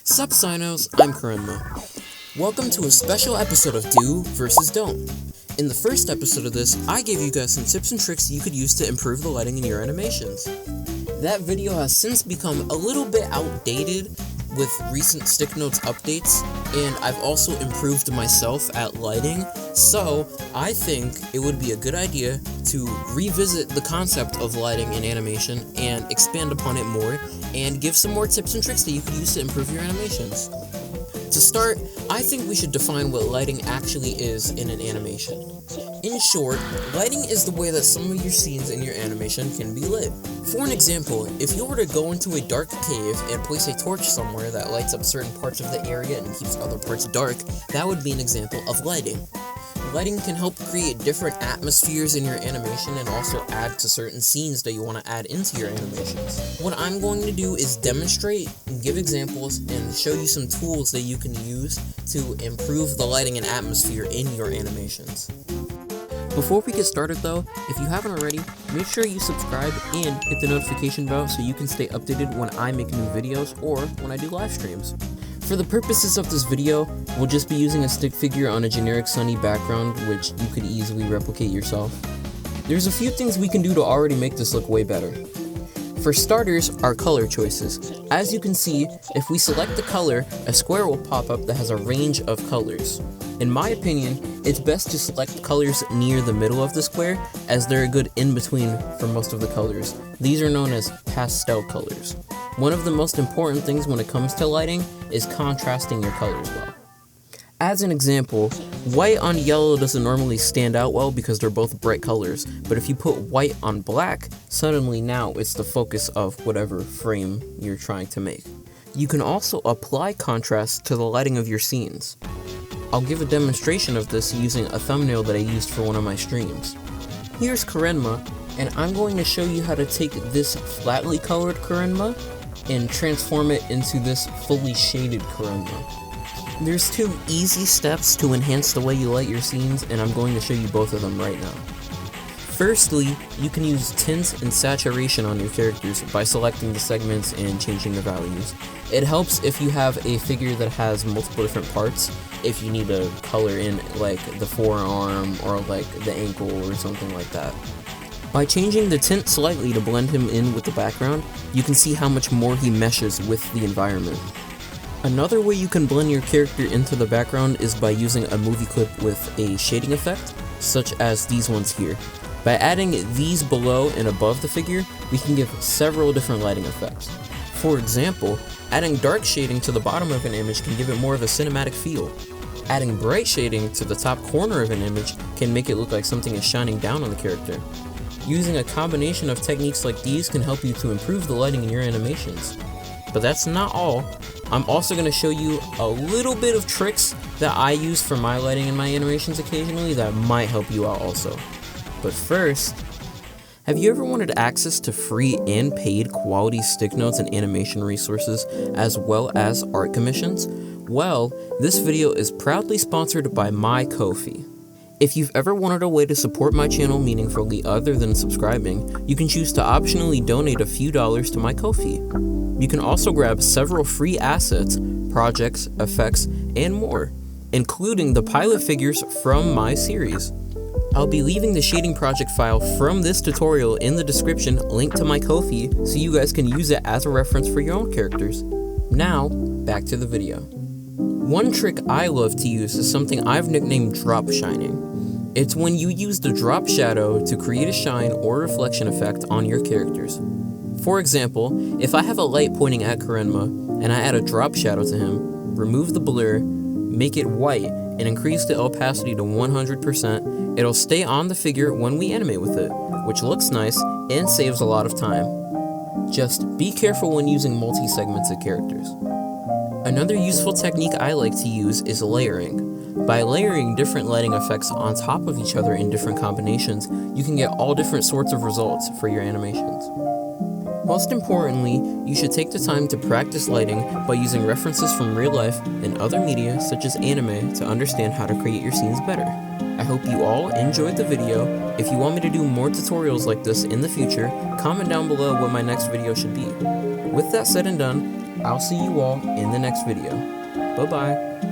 Sup Sinos, I'm Karenma. Welcome to a special episode of Do vs. Don't. In the first episode of this, I gave you guys some tips and tricks you could use to improve the lighting in your animations. That video has since become a little bit outdated with recent StickNotes updates, and I've also improved myself at lighting, so I think it would be a good idea to revisit the concept of lighting in animation and expand upon it more, and give some more tips and tricks that you could use to improve your animations. To start, I think we should define what lighting actually is in an animation. In short, lighting is the way that some of your scenes in your animation can be lit. For an example, if you were to go into a dark cave and place a torch somewhere that lights up certain parts of the area and keeps other parts dark, that would be an example of lighting. Lighting can help create different atmospheres in your animation and also add to certain scenes that you want to add into your animations. What I'm going to do is demonstrate, give examples, and show you some tools that you can use to improve the lighting and atmosphere in your animations. Before we get started though, if you haven't already, make sure you subscribe and hit the notification bell so you can stay updated when I make new videos or when I do live streams. For the purposes of this video, we'll just be using a stick figure on a generic sunny background, which you could easily replicate yourself. There's a few things we can do to already make this look way better. For starters, our color choices. As you can see, if we select the color, a square will pop up that has a range of colors. In my opinion, it's best to select colors near the middle of the square, as they're a good in-between for most of the colors. These are known as pastel colors. One of the most important things when it comes to lighting is contrasting your colors well. As an example, white on yellow doesn't normally stand out well because they're both bright colors, but if you put white on black, suddenly now it's the focus of whatever frame you're trying to make. You can also apply contrast to the lighting of your scenes. I'll give a demonstration of this using a thumbnail that I used for one of my streams. Here's Karenma, and I'm going to show you how to take this flatly colored Karenma and transform it into this fully shaded Karenma. There's two easy steps to enhance the way you light your scenes, and I'm going to show you both of them right now. Firstly, you can use tint and saturation on your characters by selecting the segments and changing the values. It helps if you have a figure that has multiple different parts, if you need to color in like the forearm or like the ankle or something like that. By changing the tint slightly to blend him in with the background, you can see how much more he meshes with the environment. Another way you can blend your character into the background is by using a movie clip with a shading effect, such as these ones here. By adding these below and above the figure, we can give several different lighting effects. For example, adding dark shading to the bottom of an image can give it more of a cinematic feel. Adding bright shading to the top corner of an image can make it look like something is shining down on the character. Using a combination of techniques like these can help you to improve the lighting in your animations. But that's not all. I'm also going to show you a little bit of tricks that I use for my lighting in my animations occasionally that might help you out also. But first, have you ever wanted access to free and paid quality StickNotes and animation resources as well as art commissions? Well, this video is proudly sponsored by my Ko-fi. If you've ever wanted a way to support my channel meaningfully other than subscribing, you can choose to optionally donate a few dollars to my Ko-fi. You can also grab several free assets, projects, effects, and more, including the pilot figures from my series. I'll be leaving the shading project file from this tutorial in the description linked to my Ko-fi so you guys can use it as a reference for your own characters. Now, back to the video. One trick I love to use is something I've nicknamed drop shining. It's when you use the drop shadow to create a shine or reflection effect on your characters. For example, if I have a light pointing at Karenma and I add a drop shadow to him, remove the blur, make it white, and increase the opacity to 100%, it'll stay on the figure when we animate with it, which looks nice and saves a lot of time. Just be careful when using multi-segmented characters. Another useful technique I like to use is layering. By layering different lighting effects on top of each other in different combinations, you can get all different sorts of results for your animations. Most importantly, you should take the time to practice lighting by using references from real life and other media such as anime to understand how to create your scenes better. I hope you all enjoyed the video. If you want me to do more tutorials like this in the future, comment down below what my next video should be. With that said and done, I'll see you all in the next video. Bye-bye.